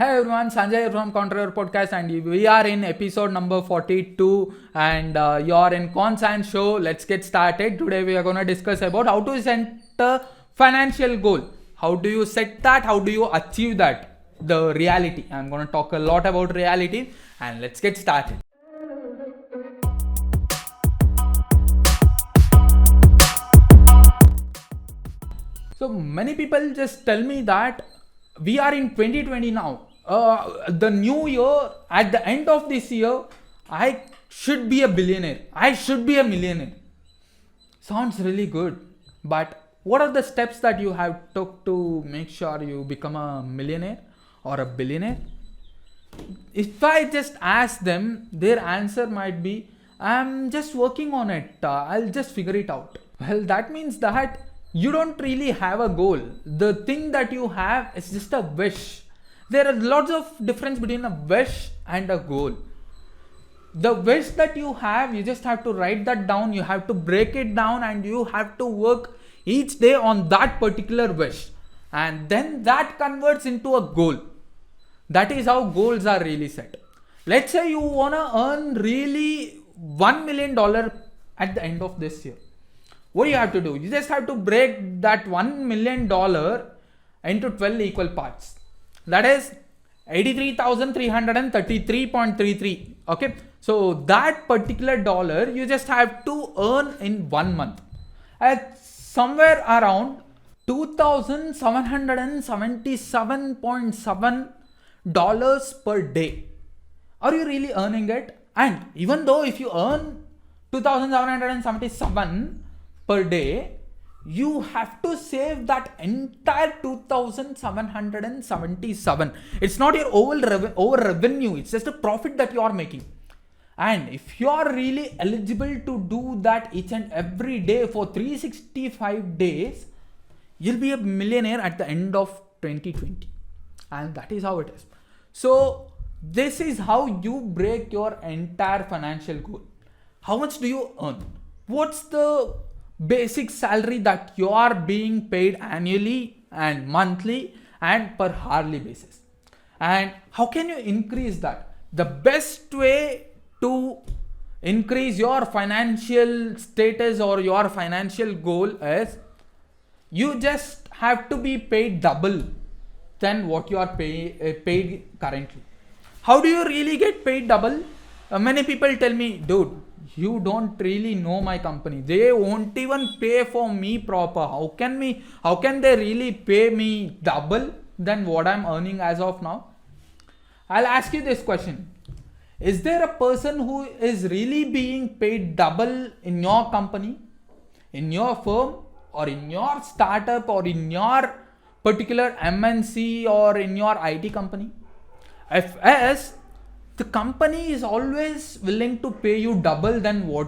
Hey everyone, Sanjay from Contriver podcast, and we are in episode number 42, and you're in Conscience show. Let's get started. Today we are going to discuss about how to set a financial goal. How do you set that? How do you achieve that? The reality. I'm going to talk a lot about reality, and let's get started. So many people just tell me that we are in 2020 now. The new year, at the end of this year, I should be a billionaire. I should be a millionaire. Sounds really good. But what are the steps that you have took to make sure you become a millionaire or a billionaire? If I just ask them, their answer might be, I'm just working on it. I'll just figure it out. Well, that means that you don't really have a goal. The thing that you have is just a wish. There are lots of difference between a wish and a goal. The wish that you have, you just have to write that down, you have to break it down, and you have to work each day on that particular wish. And then that converts into a goal. That is how goals are really set. Let's say you want to earn really $1 million at the end of this year. What do you have to do? You just have to break that $1 million into 12 equal parts. That is 83,333.33. Okay. So that particular dollar you just have to earn in 1 month at somewhere around $2,777.7 per day. Are you really earning it? And even though if you earn 2,777 per day, you have to save that entire 2,777. It's not your over revenue, it's just a profit that you are making. And if you are really eligible to do that each and every day for 365 days, you'll be a millionaire at the end of 2020. And that is how it is. So this is how you break your entire financial goal. How much do you earn? What's the basic salary that you are being paid annually and monthly and per hourly basis? And how can you increase that? The best way to increase your financial status or your financial goal is you just have to be paid double than what you are paid currently. How do you really get paid double? Many people tell me, dude, you don't really know my company. They won't even pay for me proper. How can they really pay me double than what I'm earning as of now? I'll ask you this question. Is there a person who is really being paid double in your company, in your firm, or in your startup, or in your particular MNC, or in your IT company? If yes, the company is always willing to pay you double than what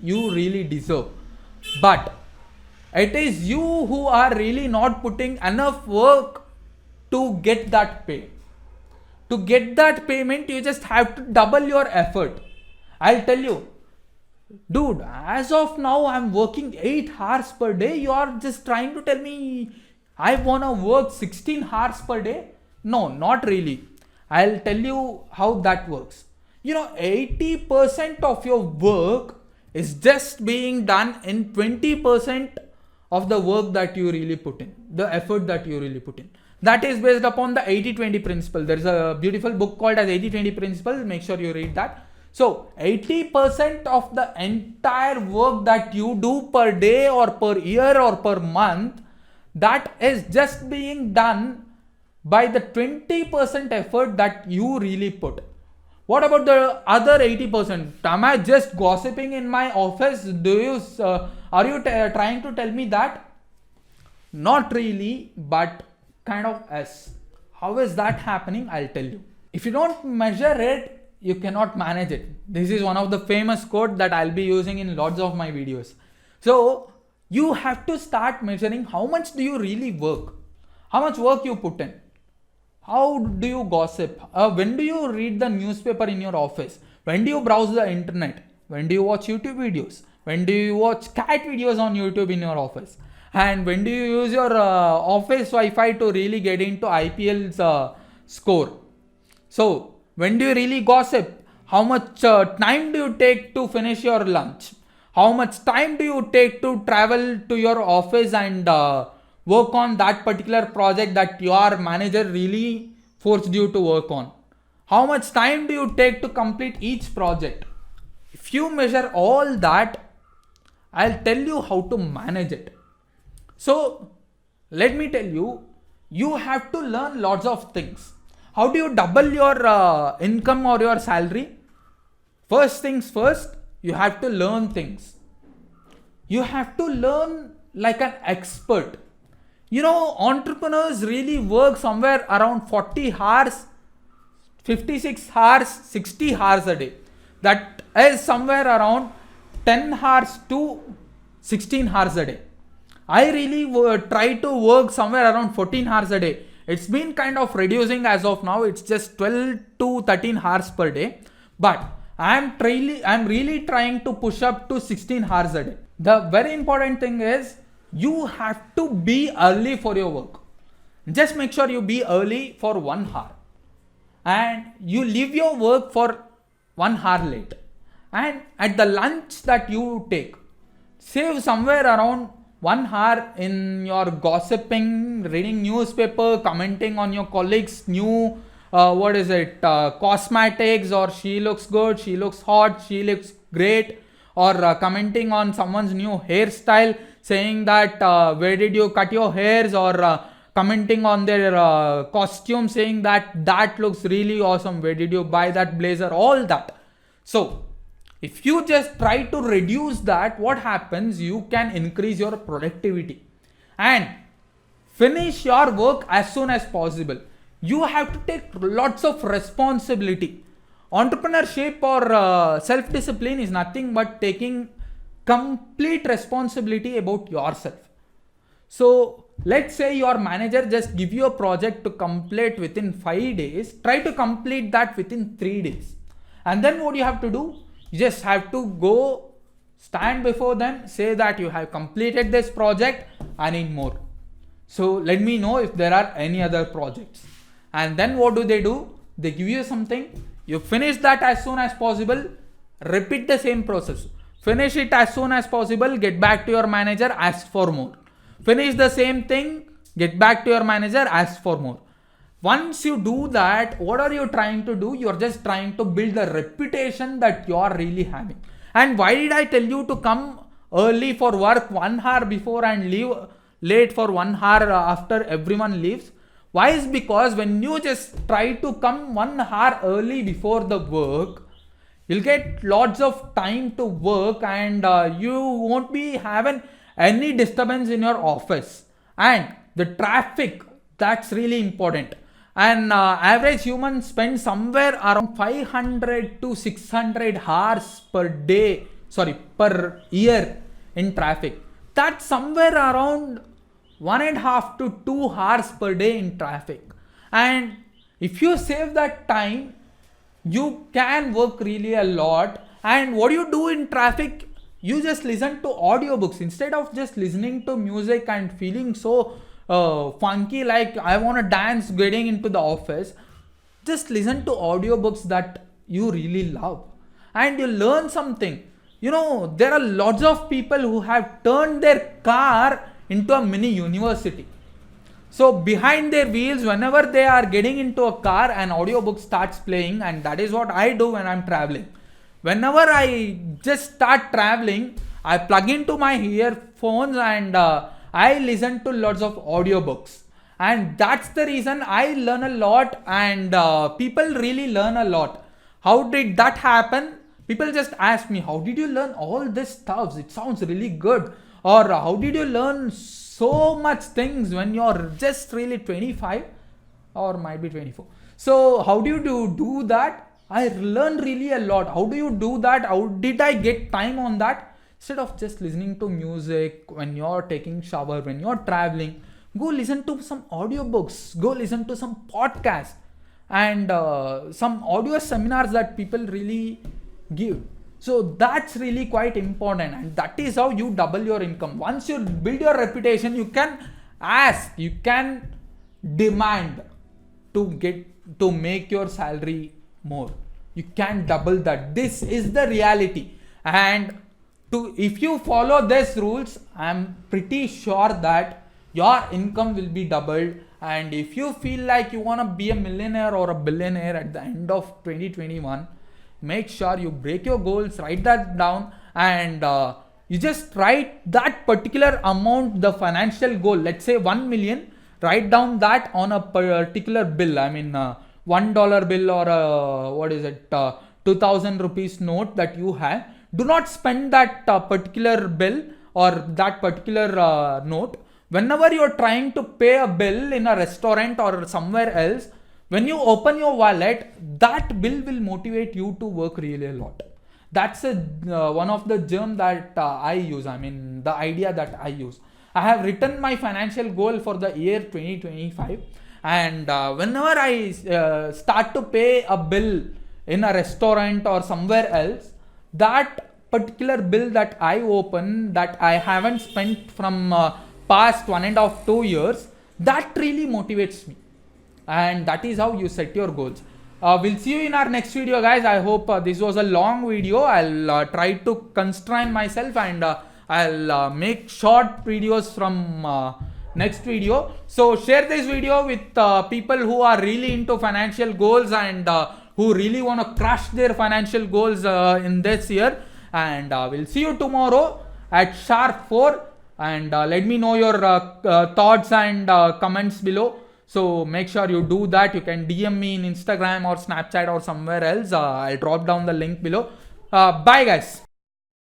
you really deserve. But it is you who are really not putting enough work to get that pay. To get that payment, you just have to double your effort. I'll tell you, dude, as of now, I'm working 8 hours per day. You are just trying to tell me I want to work 16 hours per day? No, not really. I'll tell you how that works. 80% of your work is just being done in 20% of the work that you really put in, the effort that you really put in. That is based upon the 80-20 principle. There's a beautiful book called as 80-20 principle. Make sure you read that. So 80% of the entire work that you do per day or per year or per month, that is just being done by the 20% effort that you really put. What about the other 80%? Am I just gossiping in my office? Are you trying to tell me that? Not really, but kind of yes. How is that happening? I'll tell you. If you don't measure it, you cannot manage it. This is one of the famous quotes that I'll be using in lots of my videos. So you have to start measuring how much do you really work, how much work you put in. How do you gossip? When do you read the newspaper in your office? When do you browse the internet? When do you watch YouTube videos? When do you watch cat videos on YouTube in your office? And when do you use your office Wi-Fi to really get into IPL's score? So when do you really gossip? How much time do you take to finish your lunch? How much time do you take to travel to your office and work on that particular project that your manager really forced you to work on? How much time do you take to complete each project? If you measure all that, I'll tell you how to manage it. So let me tell you, you have to learn lots of things. How do you double your income or your salary? First things first, you have to learn things. You have to learn like an expert. Entrepreneurs really work somewhere around 40 hours, 56 hours, 60 hours a day. That is somewhere around 10 hours to 16 hours a day. I really try to work somewhere around 14 hours a day. It's been kind of reducing as of now. It's just 12 to 13 hours per day. But I'm really trying to push up to 16 hours a day. The very important thing is you have to be early for your work. Just make sure you be early for 1 hour. And you leave your work for 1 hour late. And at the lunch that you take, save somewhere around 1 hour in your gossiping, reading newspaper, commenting on your colleagues' new cosmetics, or she looks good, she looks hot, she looks great, or commenting on someone's new hairstyle, saying that where did you cut your hairs, or commenting on their costume, saying that looks really awesome, where did you buy that blazer, all that. So if you just try to reduce that, what happens? You can increase your productivity and finish your work as soon as possible. You have to take lots of responsibility. Entrepreneurship or self-discipline is nothing but taking complete responsibility about yourself. So let's say your manager just give you a project to complete within 5 days. Try to complete that within 3 days. And then what you have to do? You just have to go stand before them, say that you have completed this project, I need more. So let me know if there are any other projects. And then what do? They give you something, you finish that as soon as possible, repeat the same process. Finish it as soon as possible, get back to your manager, ask for more. Finish the same thing, get back to your manager, ask for more. Once you do that, what are you trying to do? You're just trying to build the reputation that you're really having. And why did I tell you to come early for work 1 hour before and leave late for 1 hour after everyone leaves? Why is because when you just try to come 1 hour early before the work, you'll get lots of time to work and you won't be having any disturbance in your office. And the traffic, that's really important. And average human spends somewhere around 500 to 600 hours per year in traffic. That's somewhere around 1.5 to 2 hours per day in traffic. And if you save that time, you can work really a lot. And what do you do in traffic? You just listen to audiobooks instead of just listening to music and feeling so funky, like I want to dance getting into the office. Just listen to audiobooks that you really love and you learn something. There are lots of people who have turned their car into a mini university. So behind their wheels, whenever they are getting into a car, an audiobook starts playing, and that is what I do when I'm traveling. Whenever I just start traveling, I plug into my earphones and I listen to lots of audiobooks. And that's the reason I learn a lot and people really learn a lot. How did that happen? People just ask me, how did you learn all this stuff? It sounds really good. Or how did you learn so much things when you're just really 25 or might be 24? So how do you do that? I learned really a lot. How do you do that? How did I get time on that? Instead of just listening to music when you're taking shower, when you're traveling, go listen to some audiobooks, go listen to some podcasts and some audio seminars that people really give. So that's really quite important, and that is how you double your income. Once you build your reputation, you can ask, you can demand to get to make your salary more. You can double that. This is the reality. And if you follow these rules, I'm pretty sure that your income will be doubled. And if you feel like you want to be a millionaire or a billionaire at the end of 2021, make sure you break your goals, write that down, and you just write that particular amount, the financial goal, let's say 1 million, write down that on a particular bill. I mean, $1 bill or what is it, 2000 rupees note that you have. Do not spend that particular bill or that particular note. Whenever you're trying to pay a bill in a restaurant or somewhere else, when you open your wallet, that bill will motivate you to work really a lot. That's one of the germ that I use. I mean, the idea that I use. I have written my financial goal for the year 2025, and whenever I start to pay a bill in a restaurant or somewhere else, that particular bill that I open that I haven't spent from past 1.5 2 years, that really motivates me. And that is how you set your goals. We'll see you in our next video, guys. I hope this was a long video. I'll try to constrain myself, and I'll make short videos from next video. So share this video with people who are really into financial goals and who really want to crush their financial goals in this year. And we'll see you tomorrow at sharp 4. And let me know your thoughts and comments below. So make sure you do that. You can DM me in Instagram or Snapchat or somewhere else. I'll drop down the link below. Bye, guys.